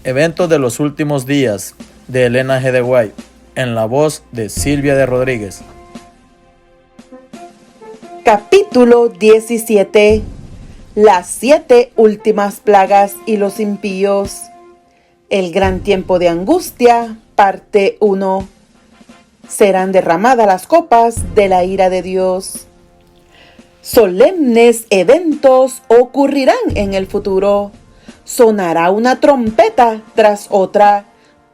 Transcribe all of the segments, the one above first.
Eventos de los últimos días, de Elena G. de White, en la voz de Silvia de Rodríguez. Capítulo 17. Las 7 últimas plagas y los impíos. El gran tiempo de angustia, parte 1. Serán derramadas las copas de la ira de Dios. Solemnes eventos ocurrirán en el futuro. Sonará una trompeta tras otra.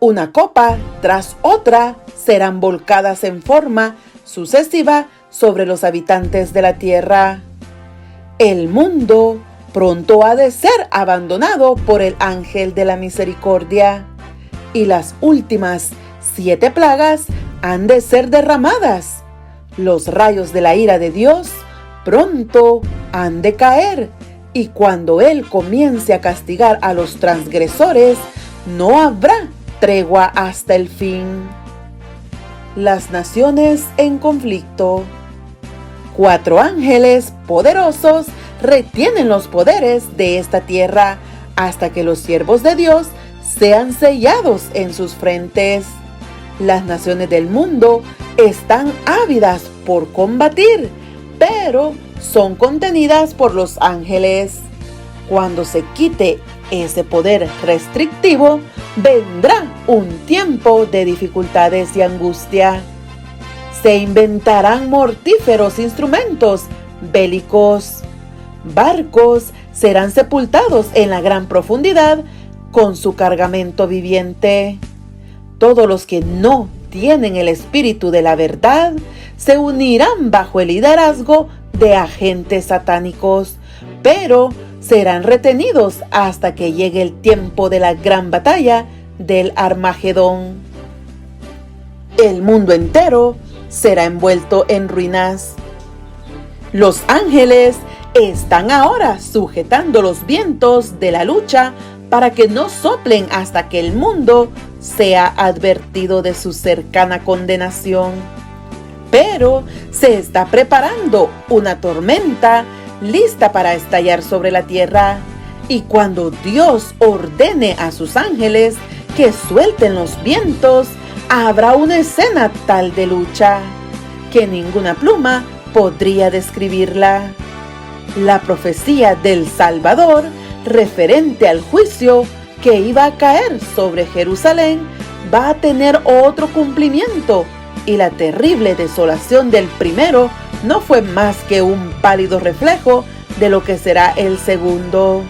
Una copa tras otra serán volcadas en forma sucesiva sobre los habitantes de la tierra. El mundo pronto ha de ser abandonado por el ángel de la misericordia, y las últimas 7 plagas han de ser derramadas. Los rayos de la ira de Dios pronto han de caer, y cuando Él comience a castigar a los transgresores, no habrá tregua hasta el fin. Las naciones en conflicto. 4 ángeles poderosos retienen los poderes de esta tierra hasta que los siervos de Dios sean sellados en sus frentes. Las naciones del mundo están ávidas por combatir, pero son contenidas por los ángeles. Cuando se quite ese poder restrictivo, vendrá un tiempo de dificultades y angustia. Se inventarán mortíferos instrumentos bélicos. Barcos serán sepultados en la gran profundidad con su cargamento viviente. Todos los que no tienen el espíritu de la verdad se unirán bajo el liderazgo de agentes satánicos, pero serán retenidos hasta que llegue el tiempo de la gran batalla del Armagedón. El mundo entero será envuelto en ruinas. Los ángeles están ahora sujetando los vientos de la lucha para que no soplen hasta que el mundo sea advertido de su cercana condenación. Pero se está preparando una tormenta lista para estallar sobre la tierra, y cuando Dios ordene a sus ángeles que suelten los vientos, habrá una escena tal de lucha que ninguna pluma podría describirla. La profecía del Salvador referente al juicio que iba a caer sobre Jerusalén va a tener otro cumplimiento, y la terrible desolación del primero no fue más que un pálido reflejo de lo que será el segundo.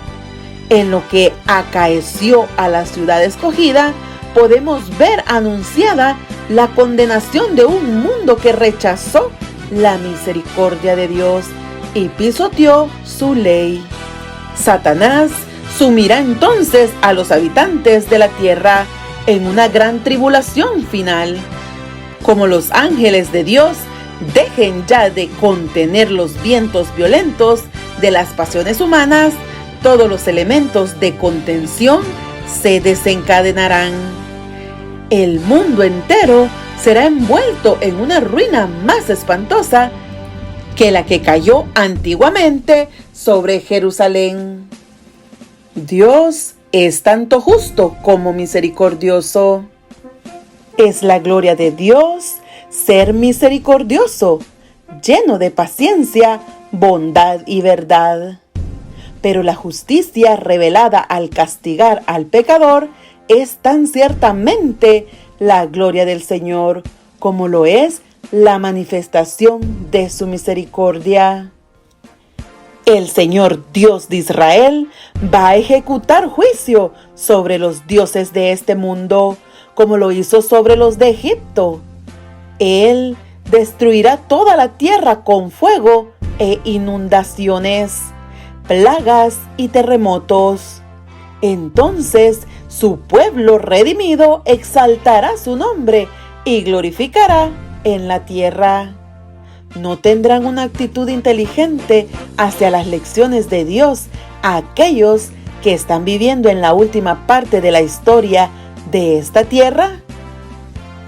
En lo que acaeció a la ciudad escogida, podemos ver anunciada la condenación de un mundo que rechazó la misericordia de Dios y pisoteó su ley. Satanás sumirá entonces a los habitantes de la tierra en una gran tribulación final. Como los ángeles de Dios dejen ya de contener los vientos violentos de las pasiones humanas, todos los elementos de contención se desencadenarán. El mundo entero será envuelto en una ruina más espantosa que la que cayó antiguamente sobre Jerusalén. Dios es tanto justo como misericordioso. Es la gloria de Dios ser misericordioso, lleno de paciencia, bondad y verdad. Pero la justicia revelada al castigar al pecador es tan ciertamente la gloria del Señor como lo es la manifestación de su misericordia. El Señor Dios de Israel va a ejecutar juicio sobre los dioses de este mundo, como lo hizo sobre los de Egipto. Él destruirá toda la tierra con fuego e inundaciones, plagas y terremotos. Entonces su pueblo redimido exaltará su nombre y glorificará en la tierra. No tendrán una actitud inteligente hacia las lecciones de Dios aquellos que están viviendo en la última parte de la historia de esta tierra.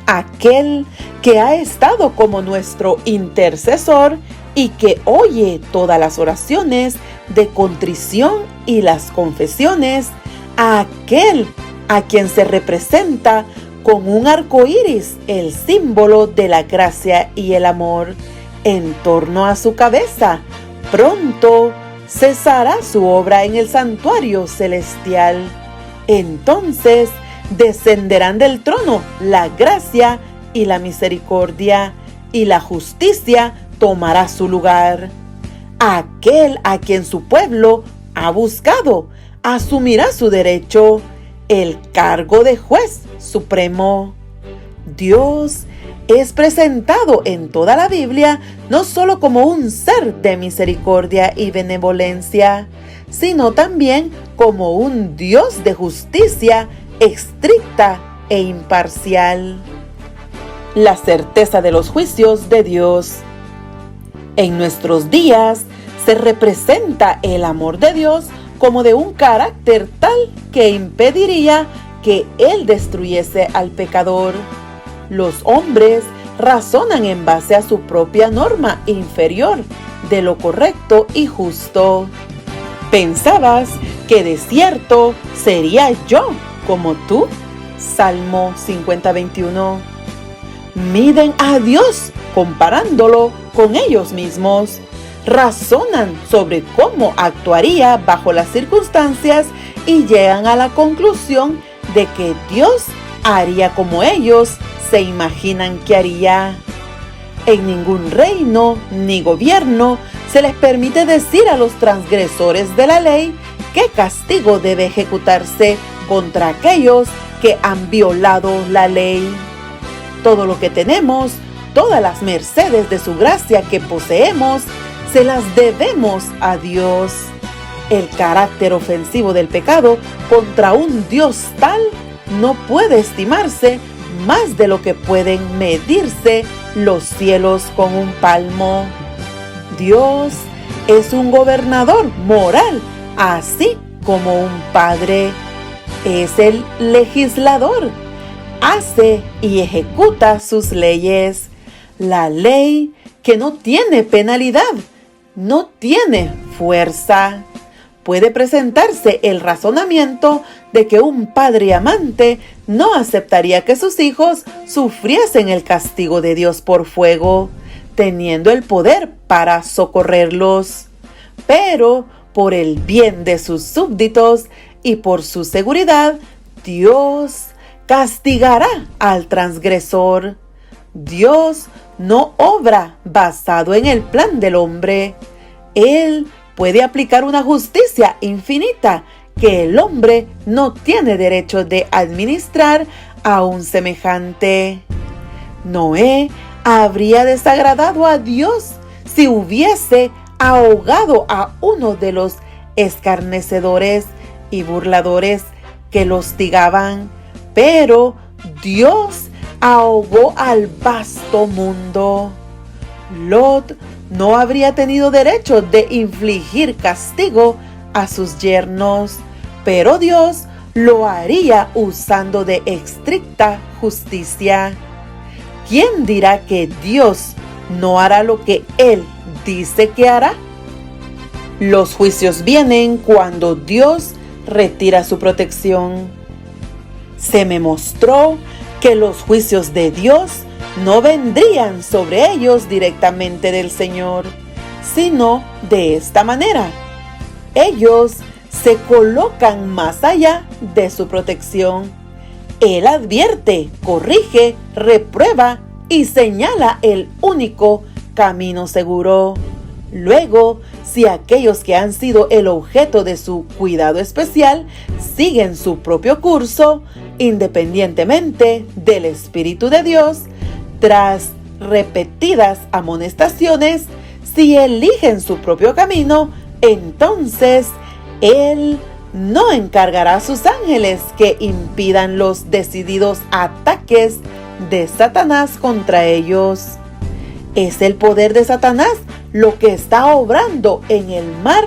Aquel que ha estado como nuestro intercesor y que oye todas las oraciones de contrición y las confesiones, a aquel a quien se representa con un arco iris, el símbolo de la gracia y el amor, en torno a su cabeza. Pronto cesará su obra en el santuario celestial. Entonces descenderán del trono la gracia y la misericordia, y la justicia tomará su lugar. Aquel a quien su pueblo ha buscado asumirá su derecho, el cargo de juez supremo. Dios es presentado en toda la Biblia no solo como un ser de misericordia y benevolencia, sino también como un Dios de justicia estricta e imparcial. La certeza de los juicios de Dios. En nuestros días se representa el amor de Dios como de un carácter tal que impediría que Él destruyese al pecador. Los hombres razonan en base a su propia norma inferior de lo correcto y justo. ¿Pensabas que de cierto sería yo como tú? Salmo 50:21. Miden a Dios comparándolo con ellos mismos. Razonan sobre cómo actuaría bajo las circunstancias y llegan a la conclusión de que Dios haría como ellos se imaginan que haría. En ningún reino ni gobierno se les permite decir a los transgresores de la ley qué castigo debe ejecutarse contra aquellos que han violado la ley. Todo lo que tenemos, todas las mercedes de su gracia que poseemos, se las debemos a Dios. El carácter ofensivo del pecado contra un Dios tal no puede estimarse más de lo que pueden medirse los cielos con un palmo. Dios es un gobernador moral, así como un padre. Es el legislador. Hace y ejecuta sus leyes. La ley que no tiene penalidad, no tiene fuerza. Puede presentarse el razonamiento de que un padre amante no aceptaría que sus hijos sufriesen el castigo de Dios por fuego, teniendo el poder para socorrerlos. Pero por el bien de sus súbditos y por su seguridad, Dios castigará al transgresor. Dios no obra basado en el plan del hombre. Él puede aplicar una justicia infinita que el hombre no tiene derecho de administrar a un semejante. Noé habría desagradado a Dios si hubiese ahogado a uno de los escarnecedores y burladores que lo hostigaban, pero Dios ahogó al vasto mundo. Lot no habría tenido derecho de infligir castigo a sus yernos, pero Dios lo haría usando de estricta justicia. ¿Quién dirá que Dios no hará lo que Él dice que hará? Los juicios vienen cuando Dios retira su protección. Se me mostró que los juicios de Dios no vendrían sobre ellos directamente del Señor, sino de esta manera. Ellos se colocan más allá de su protección. Él advierte, corrige, reprueba y señala el único camino seguro. Luego, si aquellos que han sido el objeto de su cuidado especial siguen su propio curso, independientemente del Espíritu de Dios, tras repetidas amonestaciones, si eligen su propio camino, entonces Él no encargará a sus ángeles que impidan los decididos ataques de Satanás contra ellos. Es el poder de Satanás lo que está obrando en el mar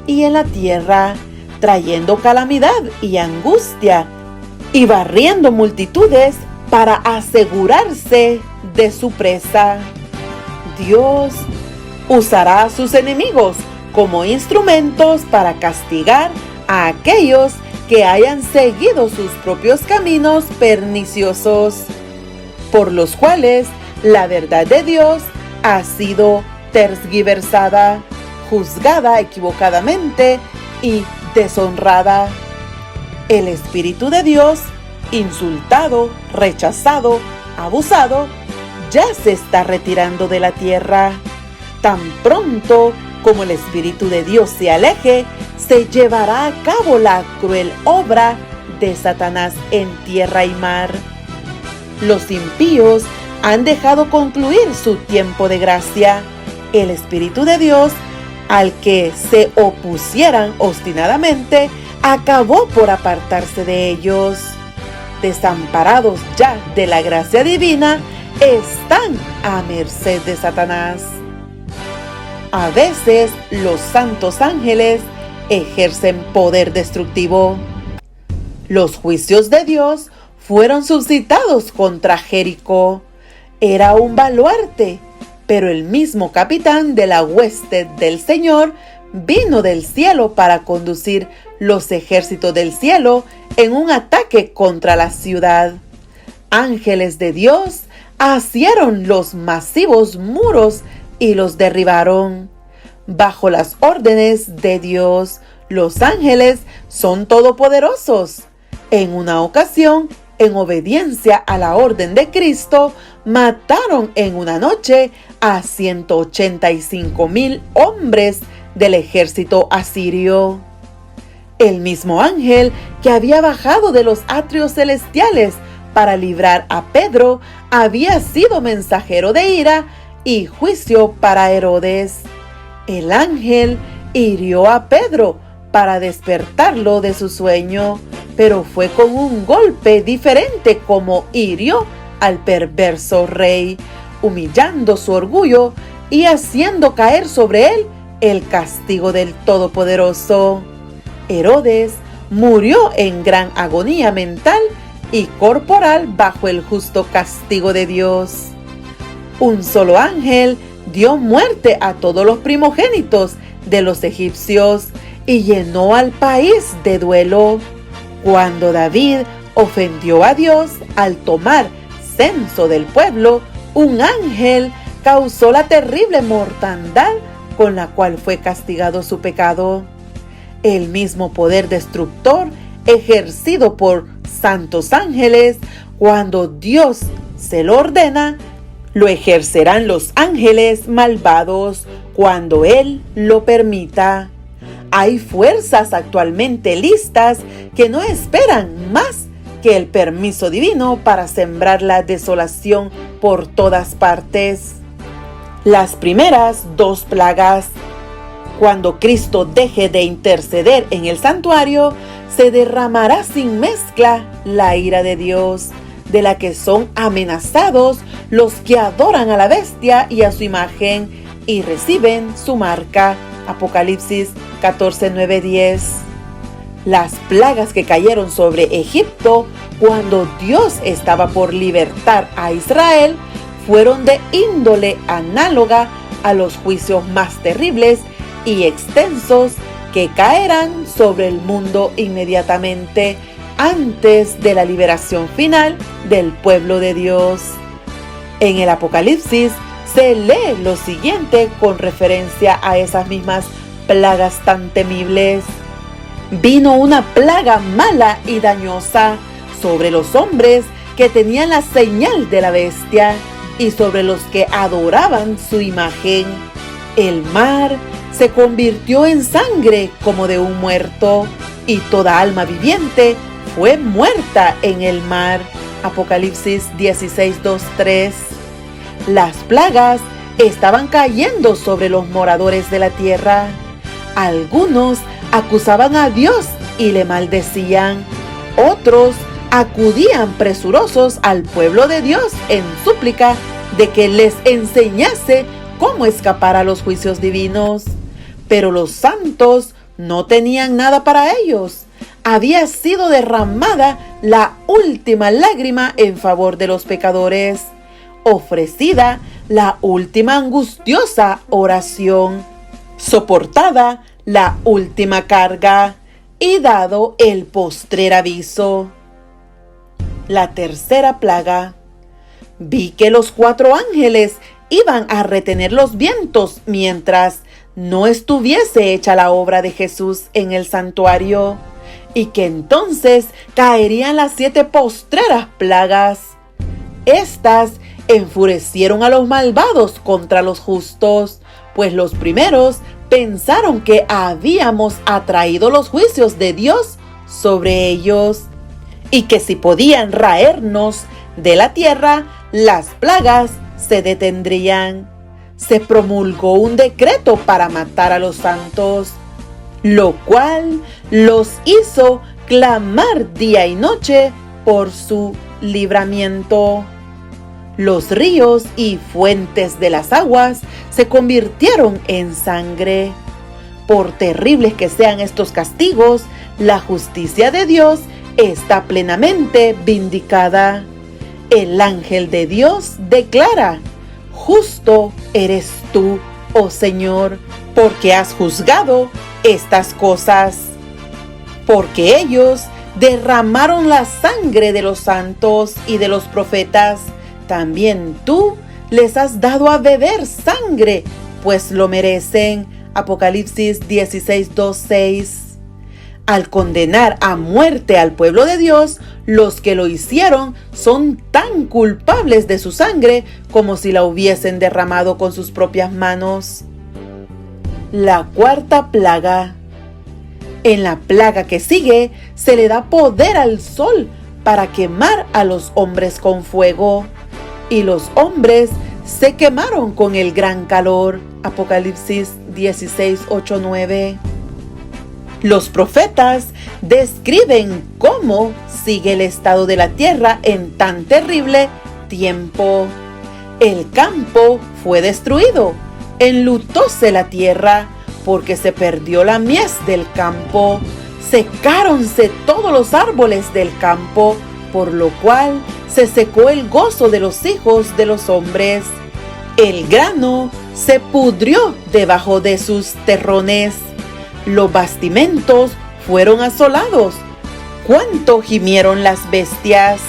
y en la tierra, trayendo calamidad y angustia y barriendo multitudes para asegurarse de su presa. Dios usará a sus enemigos como instrumentos para castigar a aquellos que hayan seguido sus propios caminos perniciosos, por los cuales la verdad de Dios ha sido tergiversada, juzgada equivocadamente y deshonrada. El Espíritu de Dios, insultado, rechazado, abusado, ya se está retirando de la tierra. Tan pronto como el Espíritu de Dios se aleje, se llevará a cabo la cruel obra de Satanás en tierra y mar. Los impíos han dejado concluir su tiempo de gracia. El Espíritu de Dios, al que se opusieran obstinadamente, acabó por apartarse de ellos. Desamparados ya de la gracia divina, están a merced de Satanás. A veces los santos ángeles ejercen poder destructivo. Los juicios de Dios fueron suscitados contra Jericó. Era un baluarte, pero el mismo capitán de la hueste del Señor vino del cielo para conducir los ejércitos del cielo en un ataque contra la ciudad. Ángeles de Dios asieron los masivos muros y los derribaron. Bajo las órdenes de Dios, los ángeles son todopoderosos. En una ocasión, en obediencia a la orden de Cristo, mataron en una noche a 185,000 hombres del ejército asirio. El mismo ángel que había bajado de los atrios celestiales para librar a Pedro había sido mensajero de ira y juicio para Herodes. El ángel hirió a Pedro para despertarlo de su sueño, pero fue con un golpe diferente como hirió al perverso rey, humillando su orgullo y haciendo caer sobre él el castigo del Todopoderoso. Herodes murió en gran agonía mental y corporal bajo el justo castigo de Dios. Un solo ángel dio muerte a todos los primogénitos de los egipcios y llenó al país de duelo. Cuando David ofendió a Dios al tomar censo del pueblo, un ángel causó la terrible mortandad con la cual fue castigado su pecado. El mismo poder destructor ejercido por santos ángeles, cuando Dios se lo ordena, lo ejercerán los ángeles malvados cuando Él lo permita. Hay fuerzas actualmente listas que no esperan más que el permiso divino para sembrar la desolación por todas partes. Las primeras 2 plagas. Cuando Cristo deje de interceder en el santuario, se derramará sin mezcla la ira de Dios, de la que son amenazados los que adoran a la bestia y a su imagen y reciben su marca. Apocalipsis 14, 9, 10. Las plagas que cayeron sobre Egipto cuando Dios estaba por libertar a Israel fueron de índole análoga a los juicios más terribles y extensos que caerán sobre el mundo inmediatamente antes de la liberación final del pueblo de Dios. En el Apocalipsis se lee lo siguiente con referencia a esas mismas plagas tan temibles. Vino una plaga mala y dañosa sobre los hombres que tenían la señal de la bestia y sobre los que adoraban su imagen. El mar se convirtió en sangre como de un muerto, y toda alma viviente fue muerta en el mar. Apocalipsis 16, 2, 3. Las plagas estaban cayendo sobre los moradores de la tierra. Algunos acusaban a Dios y le maldecían. Otros acudían presurosos al pueblo de Dios en súplica de que les enseñase cómo escapar a los juicios divinos. Pero los santos no tenían nada para ellos. Había sido derramada la última lágrima en favor de los pecadores, ofrecida la última angustiosa oración, soportada la última carga, y dado el postrer aviso. La tercera plaga. Vi que los 4 ángeles iban a retener los vientos mientras no estuviese hecha la obra de Jesús en el santuario, y que entonces caerían las 7 postreras plagas. Estas enfurecieron a los malvados contra los justos, pues los primeros pensaron que habíamos atraído los juicios de Dios sobre ellos, y que si podían raernos de la tierra, las plagas se detendrían. Se promulgó un decreto para matar a los santos, lo cual los hizo clamar día y noche por su libramiento. Los ríos y fuentes de las aguas se convirtieron en sangre. Por terribles que sean estos castigos, la justicia de Dios está plenamente vindicada. El ángel de Dios declara: justo eres tú, oh Señor, porque has juzgado estas cosas. Porque ellos derramaron la sangre de los santos y de los profetas, también tú les has dado a beber sangre, pues lo merecen. Apocalipsis 16:2-6. Al condenar a muerte al pueblo de Dios, los que lo hicieron son tan culpables de su sangre como si la hubiesen derramado con sus propias manos. La cuarta plaga. En la plaga que sigue, se le da poder al sol para quemar a los hombres con fuego. Y los hombres se quemaron con el gran calor. Apocalipsis 16:8-9. Los profetas describen cómo sigue el estado de la tierra en tan terrible tiempo. El campo fue destruido, enlutóse la tierra, porque se perdió la mies del campo, secáronse todos los árboles del campo, por lo cual se secó el gozo de los hijos de los hombres. El grano se pudrió debajo de sus terrones. Los bastimentos fueron asolados. Cuánto gimieron las bestias.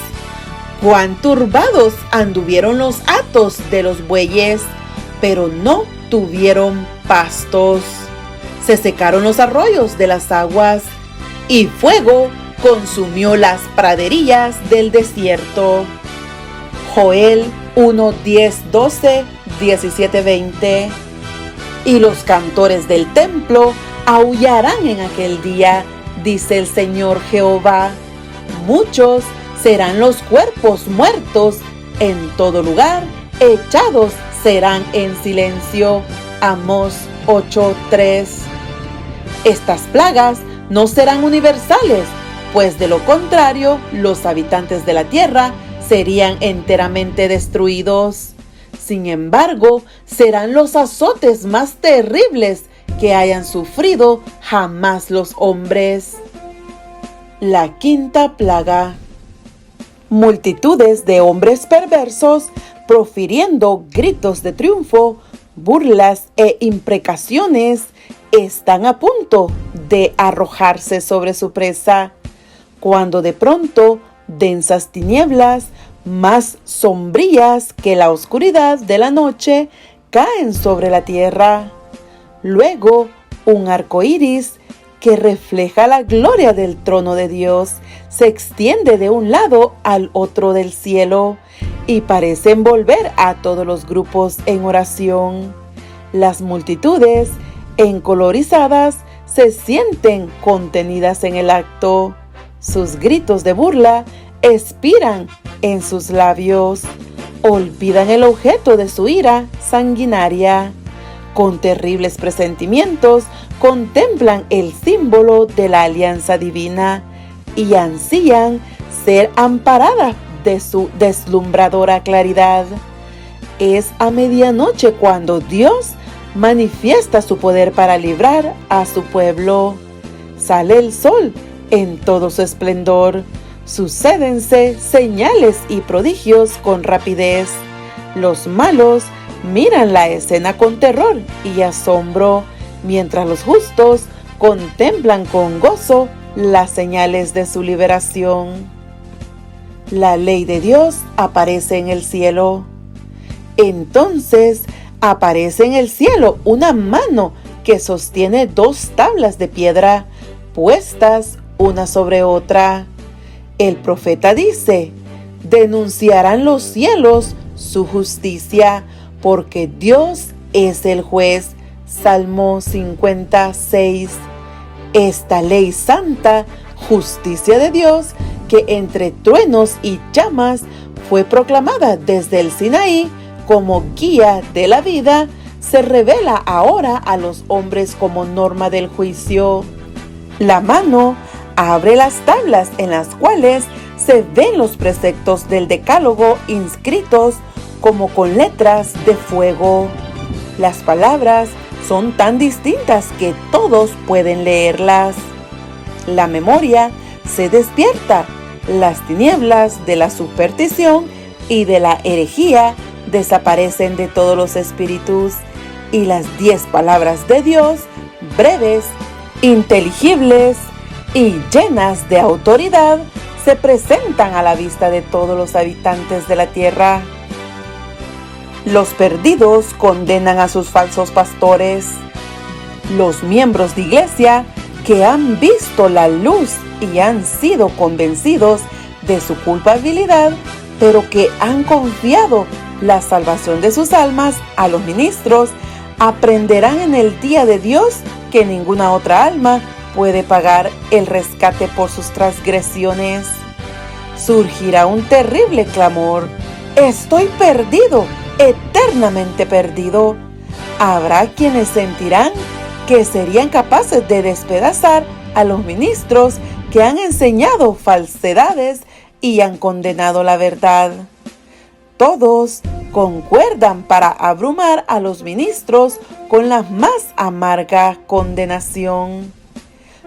Cuán turbados anduvieron los hatos de los bueyes, pero no tuvieron pastos. Se secaron los arroyos de las aguas, y fuego consumió las praderías del desierto. Joel 1:10-12, 17-20. Y los cantores del templo aullarán en aquel día, dice el Señor Jehová. Muchos serán los cuerpos muertos en todo lugar, echados serán en silencio. Amós 8:3. Estas plagas no serán universales, pues de lo contrario, los habitantes de la tierra serían enteramente destruidos. Sin embargo, serán los azotes más terribles que hayan sufrido jamás los hombres. La quinta plaga. Multitudes de hombres perversos, profiriendo gritos de triunfo, burlas e imprecaciones, están a punto de arrojarse sobre su presa, cuando de pronto densas tinieblas, más sombrías que la oscuridad de la noche, caen sobre la tierra. Luego, un arco iris que refleja la gloria del trono de Dios se extiende de un lado al otro del cielo y parece envolver a todos los grupos en oración. Las multitudes, encolorizadas, se sienten contenidas en el acto. Sus gritos de burla expiran en sus labios. Olvidan el objeto de su ira sanguinaria. Con terribles presentimientos, contemplan el símbolo de la alianza divina y ansían ser amparadas de su deslumbradora claridad. Es a medianoche cuando Dios manifiesta su poder para librar a su pueblo. Sale el sol en todo su esplendor. Sucédense señales y prodigios con rapidez. Los malos miran la escena con terror y asombro, mientras los justos contemplan con gozo las señales de su liberación. La ley de Dios aparece en el cielo. Entonces aparece en el cielo una mano que sostiene 2 tablas de piedra puestas una sobre otra. El profeta dice: denunciarán los cielos su justicia, porque Dios es el juez. Salmo 56. Esta ley santa, justicia de Dios, que entre truenos y llamas fue proclamada desde el Sinaí como guía de la vida, se revela ahora a los hombres como norma del juicio. La mano abre las tablas en las cuales se ven los preceptos del Decálogo inscritos como con letras de fuego. Las palabras son tan distintas que todos pueden leerlas. La memoria se despierta. Las tinieblas de la superstición y de la herejía desaparecen de todos los espíritus, y las 10 palabras de Dios, breves, inteligibles y llenas de autoridad, se presentan a la vista de todos los habitantes de la tierra. Los perdidos condenan a sus falsos pastores. Los miembros de iglesia que han visto la luz y han sido convencidos de su culpabilidad, pero que han confiado la salvación de sus almas a los ministros, aprenderán en el día de Dios que ninguna otra alma puede pagar el rescate por sus transgresiones. Surgirá un terrible clamor: estoy perdido, eternamente perdido. Habrá quienes sentirán que serían capaces de despedazar a los ministros que han enseñado falsedades y han condenado la verdad. Todos concuerdan para abrumar a los ministros con la más amarga condenación.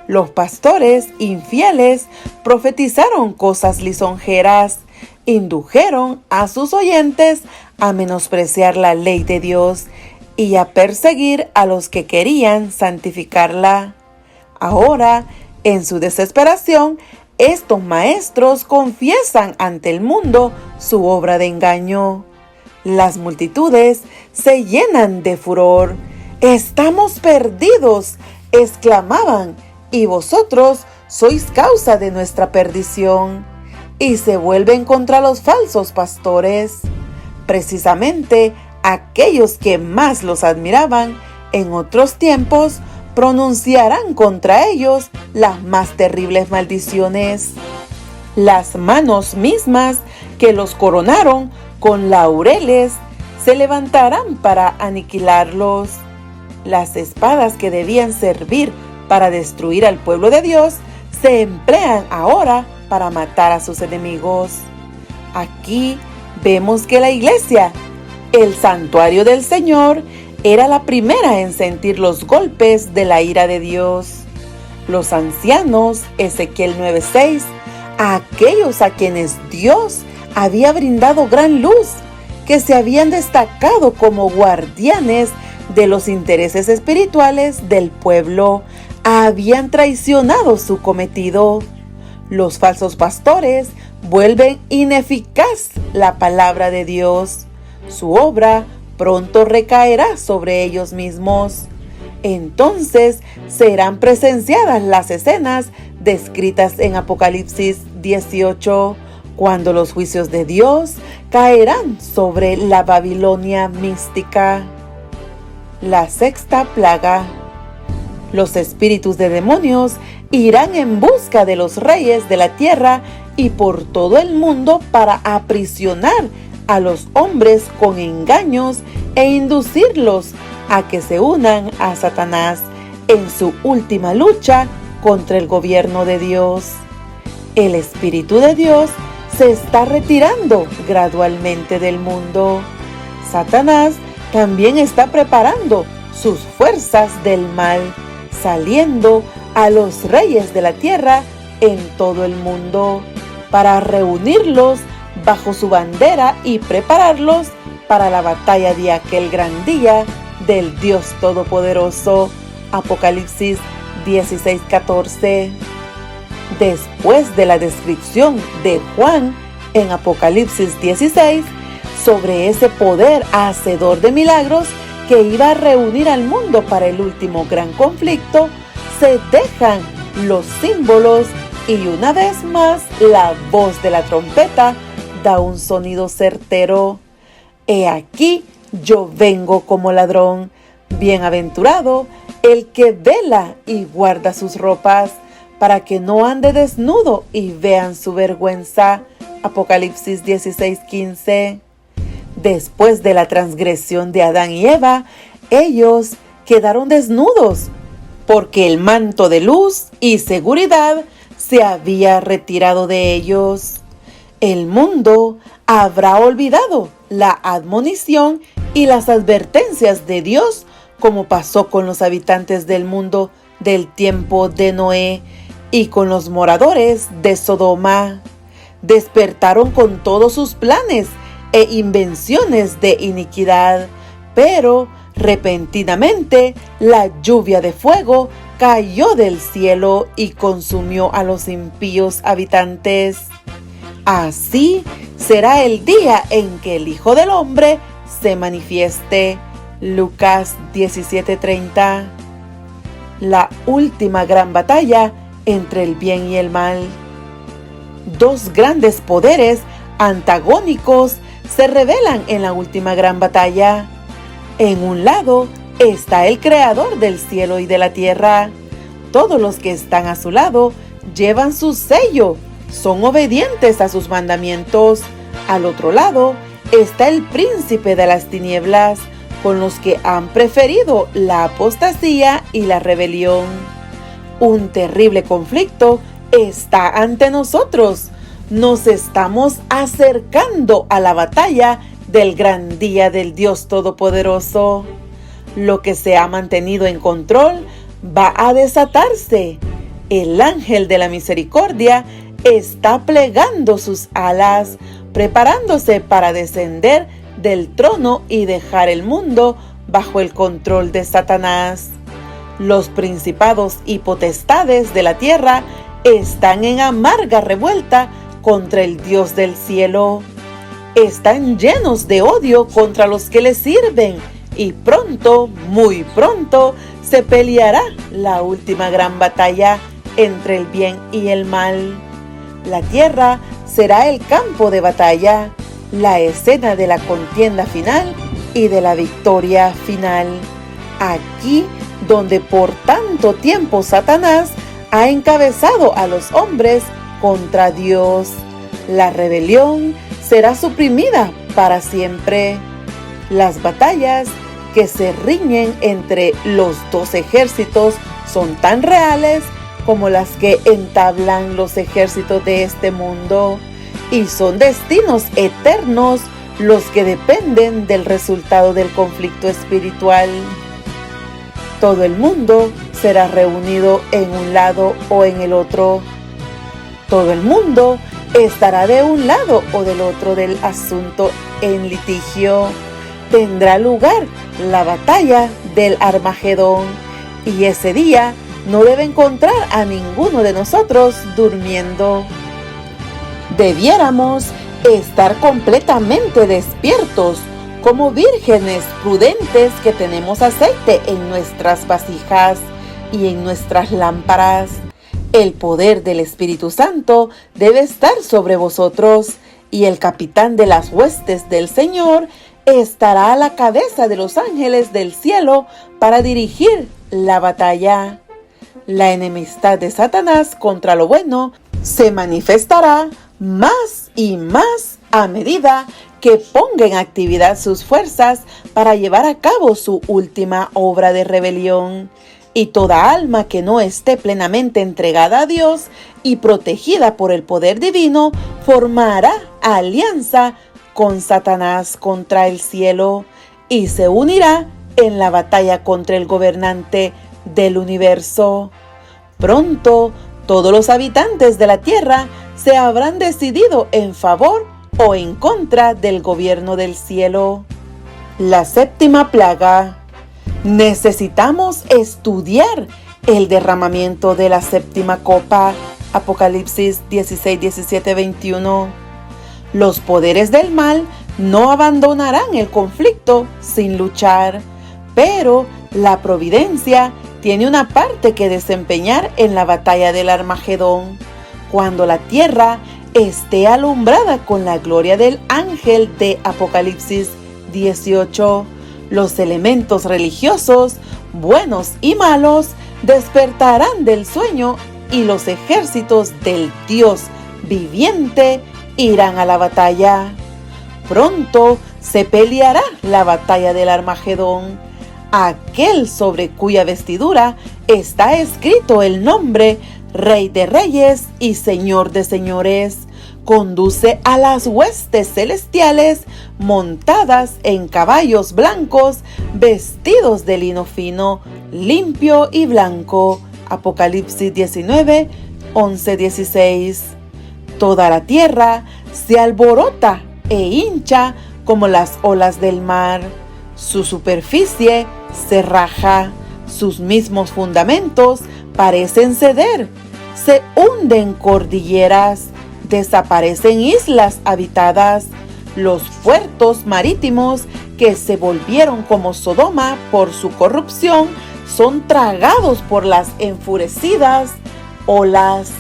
Los pastores infieles profetizaron cosas lisonjeras, indujeron a sus oyentes a menospreciar la ley de Dios y a perseguir a los que querían santificarla. Ahora, en su desesperación, estos maestros confiesan ante el mundo su obra de engaño. Las multitudes se llenan de furor. «¡Estamos perdidos!», exclamaban, «y vosotros sois causa de nuestra perdición». Y se vuelven contra los falsos pastores. Precisamente aquellos que más los admiraban en otros tiempos pronunciarán contra ellos las más terribles maldiciones. Las manos mismas que los coronaron con laureles se levantarán para aniquilarlos. Las espadas que debían servir para destruir al pueblo de Dios se emplean ahora para matar a sus enemigos. Aquí vemos que la iglesia, el santuario del Señor, era la primera en sentir los golpes de la ira de Dios. Los ancianos, Ezequiel 9:6, aquellos a quienes Dios había brindado gran luz, que se habían destacado como guardianes de los intereses espirituales del pueblo, habían traicionado su cometido. Los falsos pastores vuelven ineficaz la palabra de Dios. Su obra pronto recaerá sobre ellos mismos. Entonces serán presenciadas las escenas descritas en Apocalipsis 18, cuando los juicios de Dios caerán sobre la Babilonia mística. La 6ª plaga. Los espíritus de demonios irán en busca de los reyes de la tierra y por todo el mundo para aprisionar a los hombres con engaños e inducirlos a que se unan a Satanás en su última lucha contra el gobierno de Dios. El Espíritu de Dios se está retirando gradualmente del mundo. Satanás también está preparando sus fuerzas del mal, saliendo a los reyes de la tierra en todo el mundo para reunirlos bajo su bandera y prepararlos para la batalla de aquel gran día del Dios Todopoderoso. Apocalipsis 16:14. después de la descripción de Juan en Apocalipsis 16 sobre ese poder hacedor de milagros que iba a reunir al mundo para el último gran conflicto, se dejan los símbolos y una vez más la voz de la trompeta da un sonido certero. He aquí, yo vengo como ladrón. Bienaventurado el que vela y guarda sus ropas, para que no ande desnudo y vean su vergüenza. Apocalipsis 16:15. Después de la transgresión de Adán y Eva, ellos quedaron desnudos, porque el manto de luz y seguridad se había retirado de ellos. El mundo habrá olvidado la admonición y las advertencias de Dios, como pasó con los habitantes del mundo del tiempo de Noé y con los moradores de Sodoma. Despertaron con todos sus planes e invenciones de iniquidad, pero repentinamente la lluvia de fuego cayó del cielo y consumió a los impíos habitantes. Así será el día en que el Hijo del Hombre se manifieste. Lucas 17:30. La última gran batalla entre el bien y el mal. Dos grandes poderes antagónicos se revelan en la última gran batalla. En un lado está el Creador del cielo y de la tierra. Todos los que están a su lado llevan su sello, son obedientes a sus mandamientos. Al otro lado está el príncipe de las tinieblas, con los que han preferido la apostasía y la rebelión. Un terrible conflicto está ante nosotros. Nos estamos acercando a la batalla del gran día del Dios Todopoderoso. Lo que se ha mantenido en control va a desatarse. El ángel de la misericordia está plegando sus alas, preparándose para descender del trono y dejar el mundo bajo el control de Satanás. Los principados y potestades de la tierra están en amarga revuelta contra el Dios del cielo. Están llenos de odio contra los que les sirven, y pronto, muy pronto, se peleará la última gran batalla entre el bien y el mal. La tierra será el campo de batalla, la escena de la contienda final y de la victoria final. Aquí donde por tanto tiempo Satanás ha encabezado a los hombres contra Dios. La rebelión será suprimida para siempre. Las batallas que se riñen entre los dos ejércitos son tan reales como las que entablan los ejércitos de este mundo, y son destinos eternos los que dependen del resultado del conflicto espiritual. Todo el mundo será reunido en un lado o en el otro. Todo el mundo estará de un lado o del otro del asunto en litigio. Tendrá lugar la batalla del Armagedón, y ese día no debe encontrar a ninguno de nosotros durmiendo. Debiéramos estar completamente despiertos, como vírgenes prudentes que tenemos aceite en nuestras vasijas y en nuestras lámparas. El poder del Espíritu Santo debe estar sobre vosotros, y el capitán de las huestes del Señor estará a la cabeza de los ángeles del cielo para dirigir la batalla. La enemistad de Satanás contra lo bueno se manifestará más y más a medida que ponga en actividad sus fuerzas para llevar a cabo su última obra de rebelión. Y toda alma que no esté plenamente entregada a Dios y protegida por el poder divino formará alianza con Satanás contra el cielo y se unirá en la batalla contra el gobernante del universo. Pronto, todos los habitantes de la tierra se habrán decidido en favor o en contra del gobierno del cielo. La séptima plaga. Necesitamos estudiar el derramamiento de la séptima copa Apocalipsis 16, 17, 21. Los poderes del mal no abandonarán el conflicto sin luchar, pero la providencia tiene una parte que desempeñar en la batalla del Armagedón, cuando la tierra esté alumbrada con la gloria del ángel de Apocalipsis 18. Los elementos religiosos, buenos y malos, despertarán del sueño y los ejércitos del Dios viviente irán a la batalla. Pronto se peleará la batalla del Armagedón, aquel sobre cuya vestidura está escrito el nombre Rey de Reyes y Señor de Señores. Conduce a las huestes celestiales montadas en caballos blancos, vestidos de lino fino, limpio y blanco. Apocalipsis 19, 11, 16. Toda la tierra se alborota e hincha como las olas del mar. Su superficie se raja, sus mismos fundamentos parecen ceder, se hunden cordilleras, desaparecen islas habitadas, los puertos marítimos que se volvieron como Sodoma por su corrupción son tragados por las enfurecidas olas.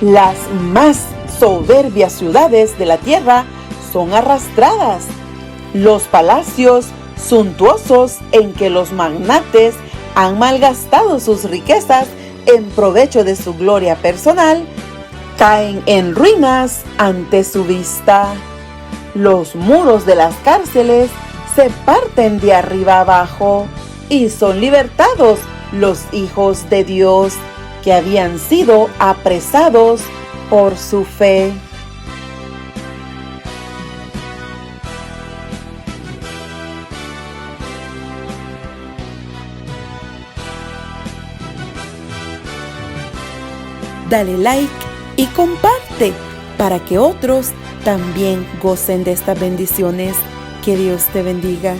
Las más soberbias ciudades de la tierra son arrastradas. Los palacios suntuosos en que los magnates han malgastado sus riquezas en provecho de su gloria personal caen en ruinas ante su vista. Los muros de las cárceles se parten de arriba abajo y son libertados los hijos de Dios que habían sido apresados por su fe. Dale like y comparte para que otros también gocen de estas bendiciones. Que Dios te bendiga.